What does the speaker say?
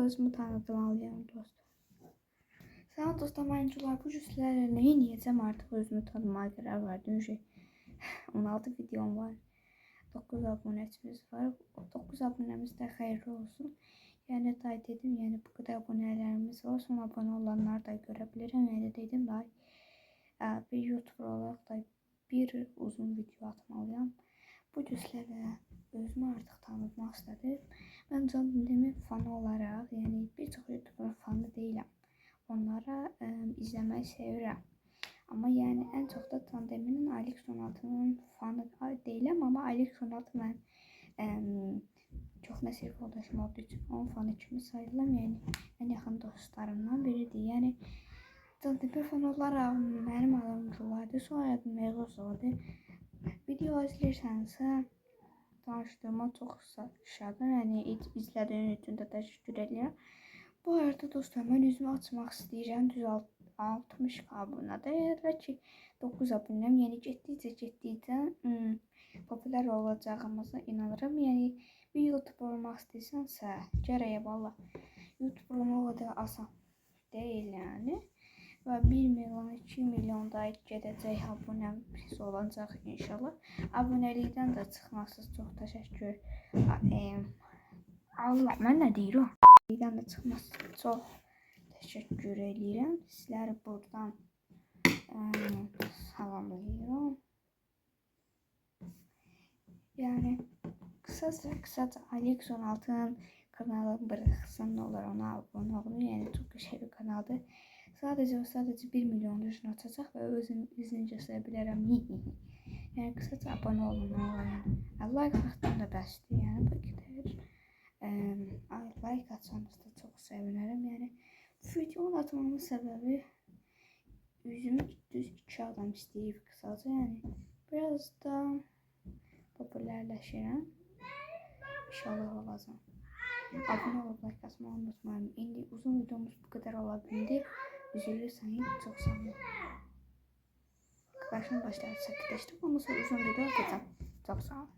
özümü tanıtmalıyam dostlar. Salam dostlar, oyuncular, bu cüslərlə nə edəcəm artıq özümü tanımaya qərar verdim. 16 videom var. 9 abunəçimiz var. O 9 abunəmiz də xeyirli olsun. Yəni day dedim, yəni bu qədər abunələrimiz var. Son abunə olanları da görə bilirəm. Yəni dedim day bir YouTuber olaraq da bir uzun video atmalıyam. Bu cüslərlə özümü artıq tanıtmaq istədim. Mən Can Dindemin fanı olaraq, yəni bir çox YouTuber fanı deyiləm. Onlara izləməyi sevirəm. Amma yəni ən çox da Can Dindemin Aylik Sonatının fanı deyiləm, amma Aylik Sonatı mən çox nəsib yoldaşım olduğu üçün onun fanı kimi sayıram. Yəni ən yaxın dostlarımdan biridir. Yəni Can Dindemin fanı olaraq mənim adım Gülardır, soyadım Meğuzodur. Video izləyirsənsə tanışdığıma çox şadam. Yəni izlədiyin üçün də təşəkkür edirəm. Bu arada dostlar, mən üzümü açmaq istəyirəm. Düz 60 abunədə. Elə ki 9 abunəm. Yəni getdikcə populyar olacağımıza inanıram. Yəni bir YouTuber olmaq istəyirsənsə, gərək valla YouTuber olmaq o da asan deyil yəni. Və 1 milyon, 2 milyon da gedəcək abunəm olacaq inşallah. Abunəlikdən də çıxmasınız, çox təşəkkür. Allah, mən nə deyirəm? Abunəlikdən də çıxmasınız, çox təşəkkür edirəm. Sizləri buradan salamlayıram. Yəni qısaca Aylik Sonatının kanalını bıraxsan nə olur, ona abunə olun. Yəni çox qəşəng bir kanaldır. Sadəcə 1 milyon düşün açacaq və özüm üzünü göstərə bilərəm. Yəni qısaca abunə olun. Like atsan da bəsdir. Yəni bu qədər. Like atsanız da çox sevinərəm. Yəni videonu atmamın səbəbi üzümü düz 2 adam istəyib qısaca. Yəni biraz da popülərləşirəm. İnşallah olacaq. Abunə olub like atmağı unutmayın. İndi uzun videomuz bu qədər ola bildi. Üzülürsən, çox sağ olun. Qarşına başlayıb sakitləşdim, amma sonra uzun video atacağım. Çox sağ olun.